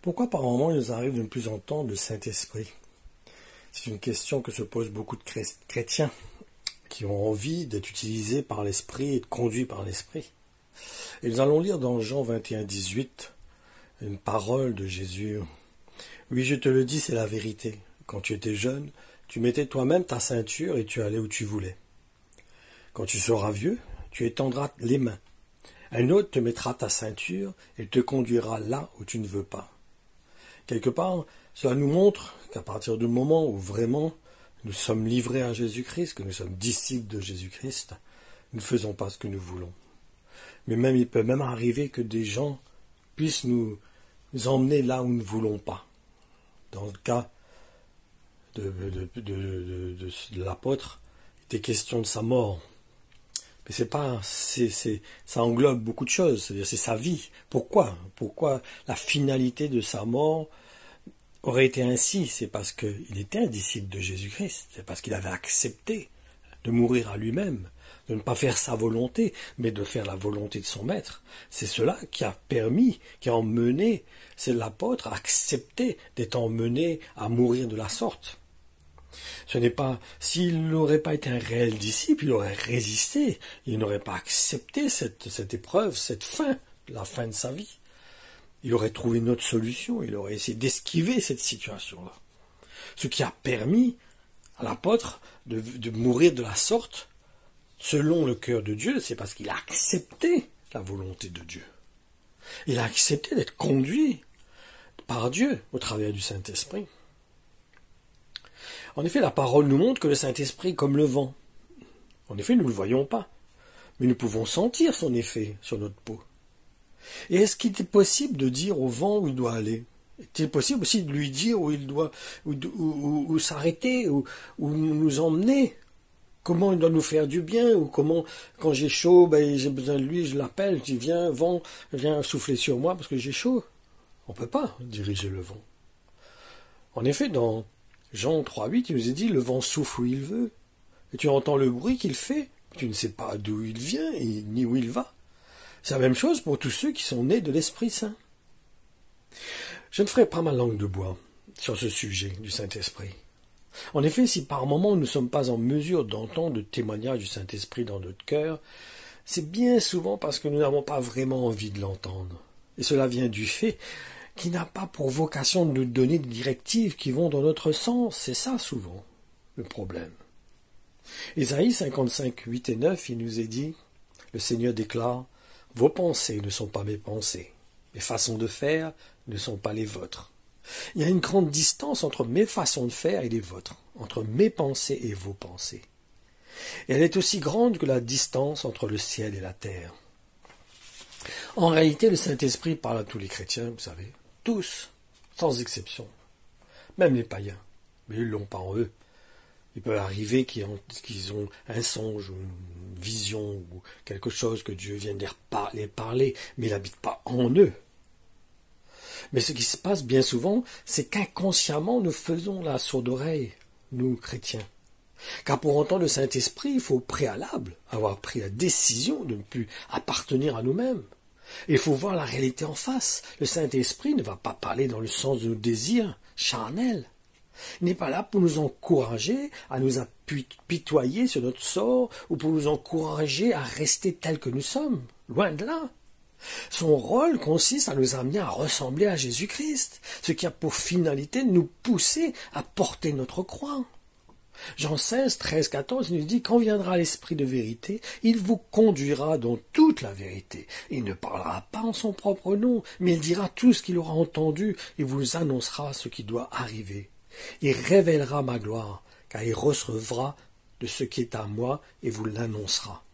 Pourquoi par moments il nous arrive de ne plus entendre le Saint-Esprit? C'est une question que se posent beaucoup de chrétiens qui ont envie d'être utilisés par l'Esprit et de conduits par l'Esprit. Et nous allons lire dans Jean 21, 18 une parole de Jésus. Oui, je te le dis, c'est la vérité. Quand tu étais jeune, tu mettais toi-même ta ceinture et tu allais où tu voulais. Quand tu seras vieux, tu étendras les mains. Un autre te mettra ta ceinture et te conduira là où tu ne veux pas. Quelque part, cela nous montre qu'à partir du moment où vraiment nous sommes livrés à Jésus-Christ, que nous sommes disciples de Jésus-Christ, nous ne faisons pas ce que nous voulons. Mais même il peut même arriver que des gens puissent nous emmener là où nous ne voulons pas. Dans le cas de l'apôtre, il était question de sa mort. Mais ça englobe beaucoup de choses, c'est-à-dire c'est sa vie. Pourquoi la finalité de sa mort aurait été ainsi? C'est parce qu'il était un disciple de Jésus-Christ, c'est parce qu'il avait accepté de mourir à lui-même, de ne pas faire sa volonté, mais de faire la volonté de son maître. C'est cela qui a permis, qui a emmené, c'est l'apôtre à accepter d'être emmené à mourir de la sorte. Ce n'est pas, s'il n'aurait pas été un réel disciple, il aurait résisté, il n'aurait pas accepté cette épreuve, cette fin, la fin de sa vie. Il aurait trouvé une autre solution, il aurait essayé d'esquiver cette situation-là. Ce qui a permis à l'apôtre de mourir de la sorte, selon le cœur de Dieu, c'est parce qu'il a accepté la volonté de Dieu. Il a accepté d'être conduit par Dieu au travers du Saint-Esprit. En effet, la parole nous montre que le Saint-Esprit est comme le vent. En effet, nous ne le voyons pas, mais nous pouvons sentir son effet sur notre peau. Et est-ce qu'il est possible de dire au vent où il doit aller? Est-il possible aussi de lui dire où il doit où s'arrêter, où nous emmener? Comment il doit nous faire du bien? Ou comment, quand j'ai chaud, j'ai besoin de lui, je l'appelle, je dis viens, vent, viens souffler sur moi parce que j'ai chaud. On ne peut pas diriger le vent. En effet, dans Jean 3,8, il nous est dit, le vent souffle où il veut, et tu entends le bruit qu'il fait, tu ne sais pas d'où il vient, ni où il va. C'est la même chose pour tous ceux qui sont nés de l'Esprit Saint. Je ne ferai pas ma langue de bois sur ce sujet du Saint-Esprit. En effet, si par moments nous ne sommes pas en mesure d'entendre le témoignage du Saint-Esprit dans notre cœur, c'est bien souvent parce que nous n'avons pas vraiment envie de l'entendre. Et cela vient du fait qu'il n'a pas pour vocation de nous donner des directives qui vont dans notre sens. C'est ça souvent le problème. Ésaïe 55, 8 et 9, il nous est dit, le Seigneur déclare, « Vos pensées ne sont pas mes pensées, mes façons de faire ne sont pas les vôtres. » Il y a une grande distance entre mes façons de faire et les vôtres, entre mes pensées et vos pensées. Et elle est aussi grande que la distance entre le ciel et la terre. En réalité, le Saint-Esprit parle à tous les chrétiens, vous savez, tous, sans exception, même les païens, mais ils ne l'ont pas en eux. Il peut arriver qu'ils ont un songe, ou une vision, ou quelque chose que Dieu vient de les parler, mais il n'habite pas en eux. Mais ce qui se passe bien souvent, c'est qu'inconsciemment nous faisons la sourde oreille, nous chrétiens. Car pour entendre le Saint-Esprit, il faut au préalable avoir pris la décision de ne plus appartenir à nous-mêmes. Il faut voir la réalité en face. Le Saint-Esprit ne va pas parler dans le sens de nos désirs charnels. Il n'est pas là pour nous encourager à nous apitoyer sur notre sort ou pour nous encourager à rester tels que nous sommes. Loin de là. Son rôle consiste à nous amener à ressembler à Jésus-Christ, ce qui a pour finalité de nous pousser à porter notre croix. Jean 16, 13, 14 nous dit « Quand viendra l'Esprit de vérité, il vous conduira dans toute la vérité. Il ne parlera pas en son propre nom, mais il dira tout ce qu'il aura entendu et vous annoncera ce qui doit arriver. Il révélera ma gloire, car il recevra de ce qui est à moi et vous l'annoncera. »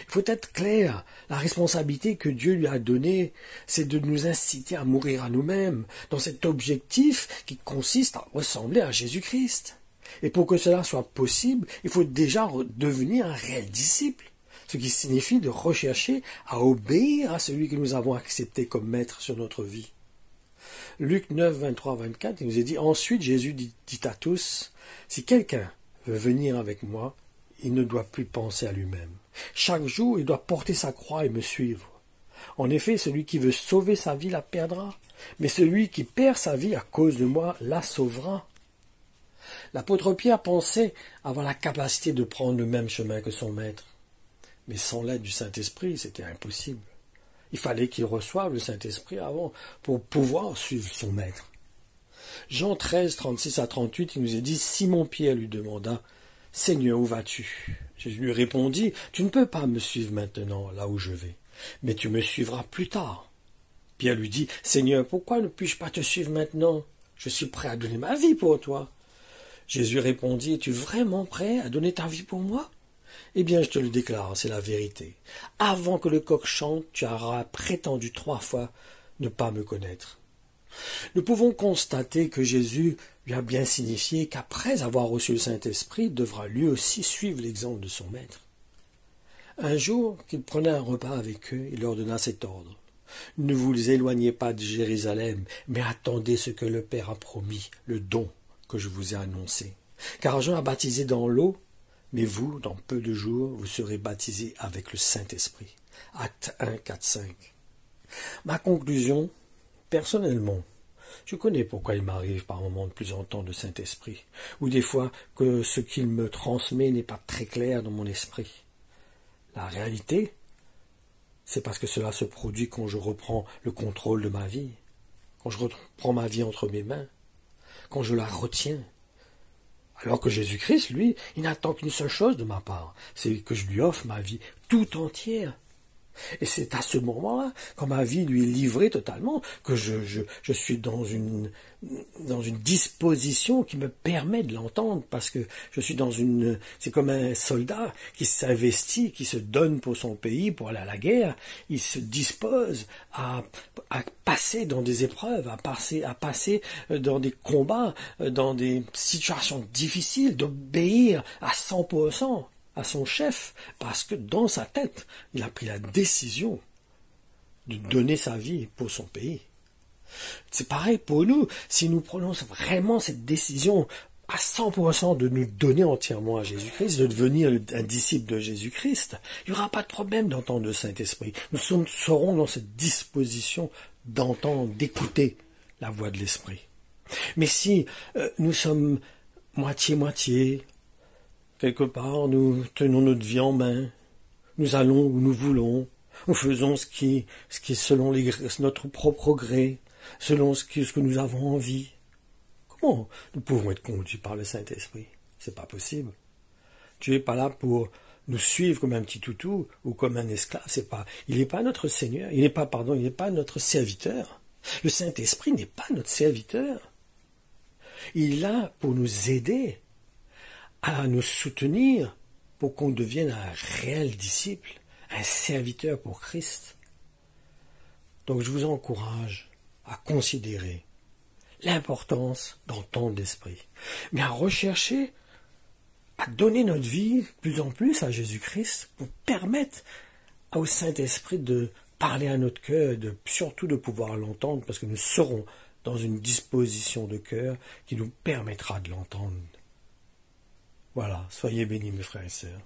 Il faut être clair, la responsabilité que Dieu lui a donnée, c'est de nous inciter à mourir à nous-mêmes, dans cet objectif qui consiste à ressembler à Jésus-Christ. Et pour que cela soit possible, il faut déjà devenir un réel disciple, ce qui signifie de rechercher à obéir à celui que nous avons accepté comme maître sur notre vie. Luc 9, 23, 24, il nous est dit « Ensuite Jésus dit à tous, si quelqu'un veut venir avec moi, il ne doit plus penser à lui-même. Chaque jour, il doit porter sa croix et me suivre. En effet, celui qui veut sauver sa vie la perdra, mais celui qui perd sa vie à cause de moi la sauvera. L'apôtre Pierre pensait avoir la capacité de prendre le même chemin que son maître. Mais sans l'aide du Saint-Esprit, c'était impossible. Il fallait qu'il reçoive le Saint-Esprit avant pour pouvoir suivre son maître. Jean 13, 36 à 38, il nous est dit, Simon-Pierre lui demanda, « Seigneur, où vas-tu » Jésus lui répondit, « Tu ne peux pas me suivre maintenant là où je vais, mais tu me suivras plus tard. » Pierre lui dit, « Seigneur, pourquoi ne puis-je pas te suivre maintenant? Je suis prêt à donner ma vie pour toi. » Jésus répondit, « Es-tu vraiment prêt à donner ta vie pour moi? Eh bien, je te le déclare, c'est la vérité. Avant que le coq chante, tu auras prétendu 3 fois ne pas me connaître. » Nous pouvons constater que Jésus lui a bien signifié qu'après avoir reçu le Saint-Esprit, il devra lui aussi suivre l'exemple de son maître. Un jour qu'il prenait un repas avec eux, il leur donna cet ordre. « Ne vous éloignez pas de Jérusalem, mais attendez ce que le Père a promis, le don que je vous ai annoncé. Car Jean a baptisé dans l'eau, mais vous, dans peu de jours, vous serez baptisés avec le Saint-Esprit. » Acte 1, 4, 5. Ma conclusion, personnellement, je connais pourquoi il m'arrive par moments de plus entendre le Saint-Esprit, ou des fois que ce qu'il me transmet n'est pas très clair dans mon esprit. La réalité, c'est parce que cela se produit quand je reprends le contrôle de ma vie, quand je reprends ma vie entre mes mains, quand je la retiens. Alors que Jésus-Christ, lui, il n'attend qu'une seule chose de ma part, c'est que je lui offre ma vie tout entière. Et c'est à ce moment-là, quand ma vie lui est livrée totalement, que je suis dans une disposition qui me permet de l'entendre, parce que je suis c'est comme un soldat qui s'investit, qui se donne pour son pays, pour aller à la guerre. Il se dispose à passer dans des épreuves, à passer dans des combats, dans des situations difficiles, d'obéir à 100%. À son chef, parce que dans sa tête, il a pris la décision de donner sa vie pour son pays. C'est pareil pour nous, si nous prenons vraiment cette décision à 100% de nous donner entièrement à Jésus-Christ, de devenir un disciple de Jésus-Christ, il n'y aura pas de problème d'entendre le Saint-Esprit. Nous serons dans cette disposition d'entendre, d'écouter la voix de l'Esprit. Mais si nous sommes moitié-moitié, quelque part, nous tenons notre vie en main, nous allons où nous voulons, nous faisons ce qui est selon notre propre gré, selon ce que nous avons envie. Comment nous pouvons être conduits par le Saint-Esprit? C'est pas possible. Tu n'es pas là pour nous suivre comme un petit toutou ou comme un esclave. Il n'est pas notre Seigneur, il n'est pas notre serviteur. Le Saint-Esprit n'est pas notre serviteur. Il est là pour nous aider, à nous soutenir pour qu'on devienne un réel disciple, un serviteur pour Christ. Donc je vous encourage à considérer l'importance d'entendre l'Esprit, mais à rechercher, à donner notre vie plus en plus à Jésus-Christ pour permettre au Saint-Esprit de parler à notre cœur, surtout de pouvoir l'entendre, parce que nous serons dans une disposition de cœur qui nous permettra de l'entendre. Voilà, soyez bénis mes frères et sœurs.